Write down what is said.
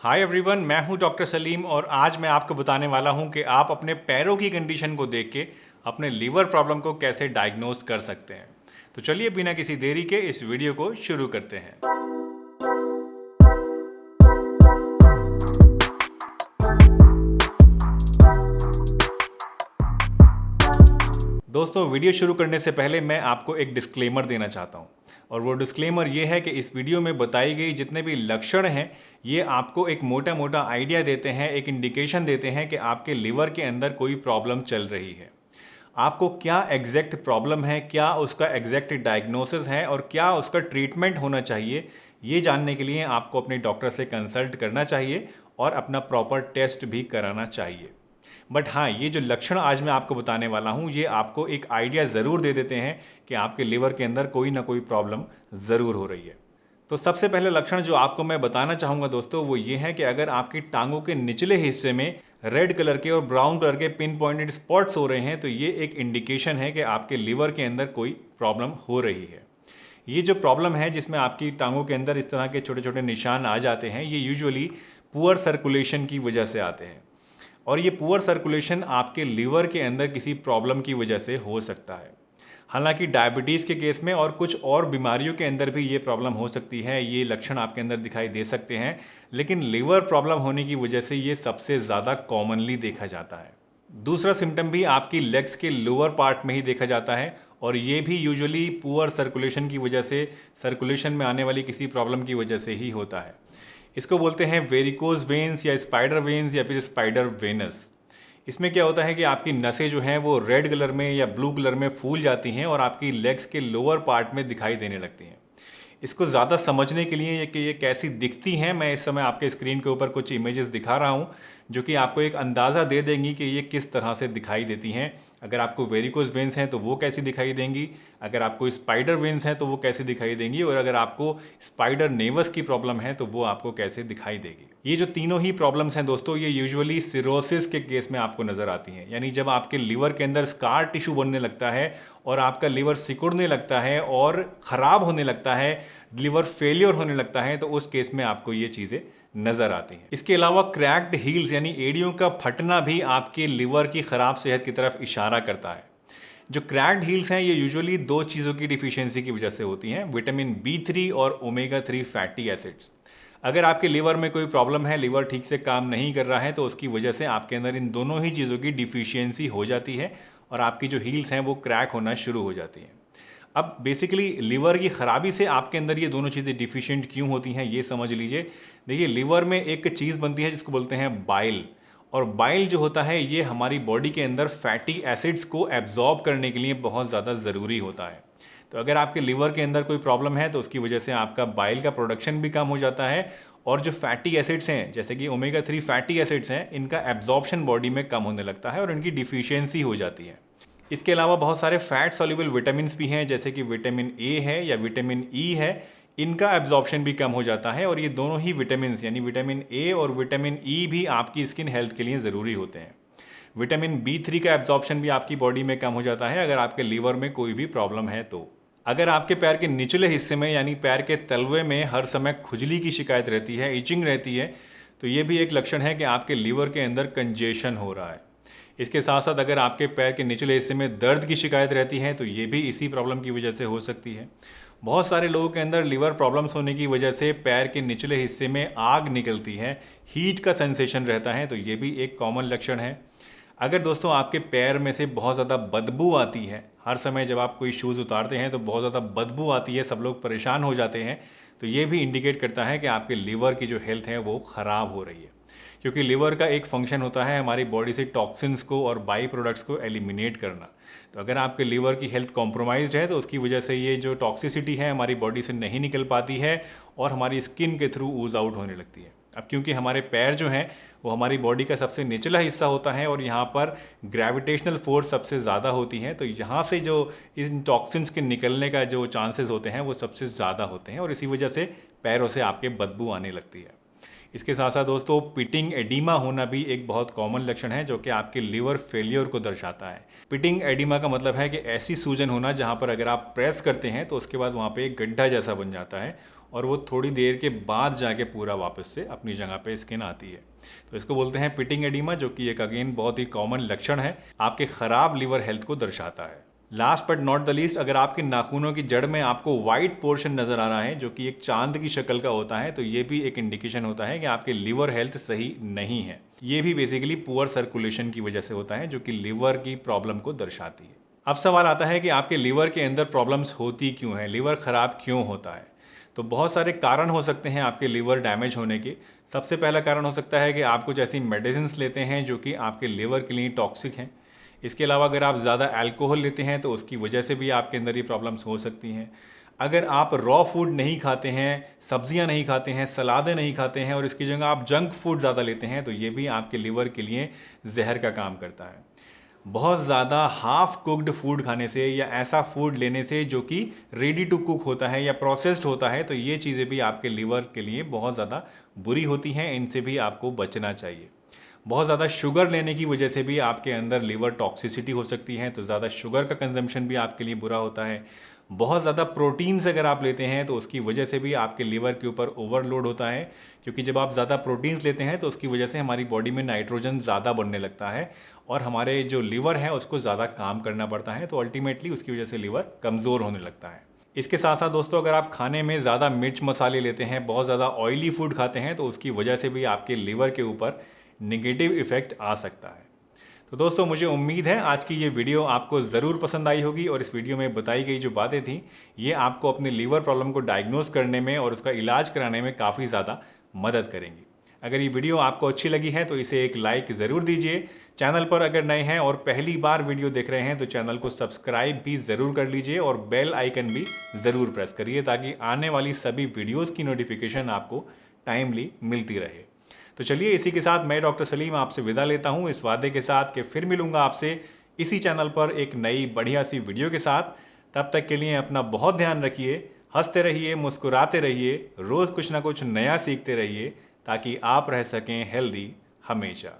Hi everyone, मैं हूं doctor Salim और आज मैं आपको बताने वाला हूं कि आप अपने पैरों की कंडीशन को देख के अपने लीवर प्रॉब्लम को कैसे डायग्नोज कर सकते हैं। तो चलिए बिना किसी देरी के इस वीडियो को शुरू करते हैं। दोस्तों, वीडियो शुरू करने से पहले मैं आपको एक डिस्क्लेमर देना चाहता हूँ और वो डिस्क्लेमर ये है कि इस वीडियो में बताई गई जितने भी लक्षण हैं ये आपको एक मोटा मोटा आइडिया देते हैं, एक इंडिकेशन देते हैं कि आपके लिवर के अंदर कोई प्रॉब्लम चल रही है। आपको क्या एग्जैक्ट प्रॉब्लम है, क्या उसका एग्जैक्ट डायग्नोसिस है और क्या उसका ट्रीटमेंट होना चाहिए, ये जानने के लिए आपको अपने डॉक्टर से कंसल्ट करना चाहिए और अपना प्रॉपर टेस्ट भी कराना चाहिए। बट हाँ, ये जो लक्षण आज मैं आपको बताने वाला हूँ ये आपको एक आइडिया ज़रूर दे देते हैं कि आपके लिवर के अंदर कोई ना कोई प्रॉब्लम ज़रूर हो रही है। तो सबसे पहले लक्षण जो आपको मैं बताना चाहूँगा दोस्तों वो ये है कि अगर आपकी टांगों के निचले हिस्से में रेड कलर के और ब्राउन कलर के पिन पॉइंटेड स्पॉट्स हो रहे हैं तो ये एक इंडिकेशन है कि आपके लिवर के अंदर कोई प्रॉब्लम हो रही है। ये जो प्रॉब्लम है जिसमें आपकी टांगों के अंदर इस तरह के छोटे छोटे निशान आ जाते हैं ये यूजुअली पुअर सर्कुलेशन की वजह से आते हैं और ये पुअर सर्कुलेशन आपके लीवर के अंदर किसी प्रॉब्लम की वजह से हो सकता है। हालांकि डायबिटीज़ के केस में और कुछ और बीमारियों के अंदर भी ये प्रॉब्लम हो सकती है, ये लक्षण आपके अंदर दिखाई दे सकते हैं, लेकिन लीवर प्रॉब्लम होने की वजह से ये सबसे ज़्यादा कॉमनली देखा जाता है। दूसरा सिम्टम भी आपकी लेग्स के लोअर पार्ट में ही देखा जाता है और ये भी यूजुअली पुअर सर्कुलेशन की वजह से, सर्कुलेशन में आने वाली किसी प्रॉब्लम की वजह से ही होता है। इसको बोलते हैं वेरिकोज वेन्स या स्पाइडर वेन्स या फिर स्पाइडर वेनस। इसमें क्या होता है कि आपकी नसें जो हैं वो रेड कलर में या ब्लू कलर में फूल जाती हैं और आपकी लेग्स के लोअर पार्ट में दिखाई देने लगती हैं। इसको ज़्यादा समझने के लिए कि ये कैसी दिखती हैं, मैं इस समय आपके स्क्रीन के ऊपर कुछ इमेजेस दिखा रहा हूँ जो कि आपको एक अंदाज़ा दे देंगी कि ये किस तरह से दिखाई देती हैं। अगर आपको वेरिकोज वेन्स हैं तो वो कैसी दिखाई देंगी, अगर आपको स्पाइडर वेन्स हैं तो वो कैसे दिखाई देंगी और अगर आपको स्पाइडर नेवस की प्रॉब्लम है तो वो आपको कैसे दिखाई देगी। ये जो तीनों ही प्रॉब्लम्स हैं दोस्तों ये यूजुअली सिरोसिस के केस में आपको नज़र आती हैं, यानी जब आपके लिवर के अंदर स्कार टिश्यू बनने लगता है और आपका लिवर सिकुड़ने लगता है और ख़राब होने लगता है, लिवर फेलियर होने लगता है, तो उस केस में आपको ये चीज़ें नज़र आती हैं। इसके अलावा क्रैक्ड हील्स यानी एड़ियों का फटना भी आपके लिवर की ख़राब सेहत की तरफ इशारा करता है। जो क्रैक्ड हील्स हैं ये यूजुअली दो चीज़ों की डिफिशियंसी की वजह से होती हैं, विटामिन B3 और ओमेगा 3 फैटी एसिड्स। अगर आपके लिवर में कोई प्रॉब्लम है, लिवर ठीक से काम नहीं कर रहा है तो उसकी वजह से आपके अंदर इन दोनों ही चीज़ों की डिफिशियंसी हो जाती है और आपकी जो हील्स हैं वो क्रैक होना शुरू हो जाती हैं। अब बेसिकली लिवर की ख़राबी से आपके अंदर ये दोनों चीज़ें डिफिशिएंट क्यों होती हैं ये समझ लीजिए। देखिए, लिवर में एक चीज़ बनती है जिसको बोलते हैं बाइल, और बाइल जो होता है ये हमारी बॉडी के अंदर फैटी एसिड्स को एब्जॉर्ब करने के लिए बहुत ज़्यादा ज़रूरी होता है। तो अगर आपके लिवर के अंदर कोई प्रॉब्लम है तो उसकी वजह से आपका बाइल का प्रोडक्शन भी कम हो जाता है और जो फैटी एसिड्स हैं जैसे कि ओमेगा 3 फैटी एसिड्स हैं इनका एब्जॉर्प्शन बॉडी में कम होने लगता है और इनकी डिफिशियंसी हो जाती है। इसके अलावा बहुत सारे फैट सॉल्युबल विटामिन भी हैं जैसे कि विटामिन ए है या विटामिन ई है, इनका एब्जॉर्प्शन भी कम हो जाता है और ये दोनों ही विटामिन यानी विटामिन ए और विटामिन ई भी आपकी स्किन हेल्थ के लिए ज़रूरी होते हैं। विटामिन B3 का एब्जॉर्प्शन भी आपकी बॉडी में कम हो जाता है अगर आपके लीवर में कोई भी प्रॉब्लम है तो। अगर आपके पैर के निचले हिस्से में यानी पैर के तलवे में हर समय खुजली की शिकायत रहती है, इचिंग रहती है, तो ये भी एक लक्षण है कि आपके लीवर के अंदर कंजेशन हो रहा है। इसके साथ साथ अगर आपके पैर के निचले हिस्से में दर्द की शिकायत रहती है तो ये भी इसी प्रॉब्लम की वजह से हो सकती है। बहुत सारे लोगों के अंदर लिवर प्रॉब्लम्स होने की वजह से पैर के निचले हिस्से में आग निकलती है, हीट का सेंसेशन रहता है, तो ये भी एक कॉमन लक्षण है। अगर दोस्तों आपके पैर में से बहुत ज़्यादा बदबू आती है, हर समय जब आप कोई शूज़ उतारते हैं तो बहुत ज़्यादा बदबू आती है, सब लोग परेशान हो जाते हैं, तो ये भी इंडिकेट करता है कि आपके लिवर की जो हेल्थ है वो ख़राब हो रही है। क्योंकि लिवर का एक फंक्शन होता है हमारी बॉडी से टॉक्सिन्स को और बाई प्रोडक्ट्स को एलिमिनेट करना। तो अगर आपके लिवर की हेल्थ कॉम्प्रोमाइज्ड है तो उसकी वजह से ये जो टॉक्सिसिटी है हमारी बॉडी से नहीं निकल पाती है और हमारी स्किन के थ्रू ऊज आउट होने लगती है। अब क्योंकि हमारे पैर जो हैं वो हमारी बॉडी का सबसे निचला हिस्सा होता है और यहाँ पर ग्रेविटेशनल फोर्स सबसे ज़्यादा होती है, तो यहाँ से जो इन टॉक्सिन्स के निकलने का जो चांसेस होते हैं वो सबसे ज़्यादा होते हैं और इसी वजह से पैरों से आपके बदबू आने लगती है। इसके साथ साथ दोस्तों पिटिंग एडिमा होना भी एक बहुत कॉमन लक्षण है जो कि आपके लिवर फेलियर को दर्शाता है। पिटिंग एडिमा का मतलब है कि ऐसी सूजन होना जहाँ पर अगर आप प्रेस करते हैं तो उसके बाद वहाँ पे एक गड्ढा जैसा बन जाता है और वो थोड़ी देर के बाद जाके पूरा वापस से अपनी जगह पे स्किन आती है। तो इसको बोलते हैं पिटिंग एडिमा, जो कि एक अगेन बहुत ही कॉमन लक्षण है, आपके ख़राब लिवर हेल्थ को दर्शाता है। Last but not the least, अगर आपके नाखूनों की जड़ में आपको वाइट पोर्शन नज़र आ रहा है जो कि एक चांद की शक्ल का होता है, तो ये भी एक इंडिकेशन होता है कि आपके लिवर हेल्थ सही नहीं है। ये भी बेसिकली पुअर सर्कुलेशन की वजह से होता है, जो कि लिवर की प्रॉब्लम को दर्शाती है। अब सवाल आता है कि आपके लिवर के अंदर प्रॉब्लम्स होती क्यों हैं, लिवर ख़राब क्यों होता है। तो बहुत सारे कारण हो सकते हैं आपके लिवर डैमेज होने के। सबसे पहला कारण हो सकता है कि आप कुछ ऐसी मेडिसिन लेते हैं जो कि आपके लिवर के लिए टॉक्सिक हैं। इसके अलावा अगर आप ज़्यादा अल्कोहल लेते हैं तो उसकी वजह से भी आपके अंदर ये प्रॉब्लम्स हो सकती हैं। अगर आप रॉ फूड नहीं खाते हैं, सब्जियां नहीं खाते हैं, सलादें नहीं खाते हैं और इसकी जगह आप जंक फूड ज़्यादा लेते हैं, तो ये भी आपके लिवर के लिए जहर का काम करता है। बहुत ज़्यादा हाफ कुक्ड फूड खाने से या ऐसा फूड लेने से जो कि रेडी टू कुक होता है या प्रोसेस्ड होता है, तो ये चीज़ें भी आपके लिवर के लिए बहुत ज़्यादा बुरी होती हैं, इनसे भी आपको बचना चाहिए। बहुत ज़्यादा शुगर लेने की वजह से भी आपके अंदर लिवर टॉक्सिसिटी हो सकती है, तो ज़्यादा शुगर का कंजम्पशन भी आपके लिए बुरा होता है। बहुत ज़्यादा प्रोटीन्स अगर आप लेते हैं तो उसकी वजह से भी आपके लिवर के ऊपर ओवरलोड होता है, क्योंकि जब आप ज़्यादा प्रोटीन्स लेते हैं तो उसकी वजह से हमारी बॉडी में नाइट्रोजन ज़्यादा बनने लगता है और हमारे जो लिवर है उसको ज़्यादा काम करना पड़ता है, तो अल्टीमेटली उसकी वजह से लिवर कमज़ोर होने लगता है। इसके साथ साथ दोस्तों, अगर आप खाने में ज़्यादा मिर्च मसाले लेते हैं, बहुत ज़्यादा ऑयली फूड खाते हैं, तो उसकी वजह से भी आपके लिवर के ऊपर नेगेटिव इफ़ेक्ट आ सकता है। तो दोस्तों, मुझे उम्मीद है आज की ये वीडियो आपको ज़रूर पसंद आई होगी और इस वीडियो में बताई गई जो बातें थी ये आपको अपने लीवर प्रॉब्लम को डायग्नोस करने में और उसका इलाज कराने में काफ़ी ज़्यादा मदद करेंगी। अगर ये वीडियो आपको अच्छी लगी है तो इसे एक लाइक ज़रूर दीजिए। चैनल पर अगर नए हैं और पहली बार वीडियो देख रहे हैं तो चैनल को सब्सक्राइब भी ज़रूर कर लीजिए और बेल आइकन भी ज़रूर प्रेस करिए, ताकि आने वाली सभी वीडियोज़ की नोटिफिकेशन आपको टाइमली मिलती रहे। तो चलिए, इसी के साथ मैं डॉक्टर सलीम आपसे विदा लेता हूँ, इस वादे के साथ कि फिर मिलूंगा आपसे इसी चैनल पर एक नई बढ़िया सी वीडियो के साथ। तब तक के लिए अपना बहुत ध्यान रखिए, हंसते रहिए, मुस्कुराते रहिए, रोज़ कुछ ना कुछ नया सीखते रहिए, ताकि आप रह सकें हेल्दी हमेशा।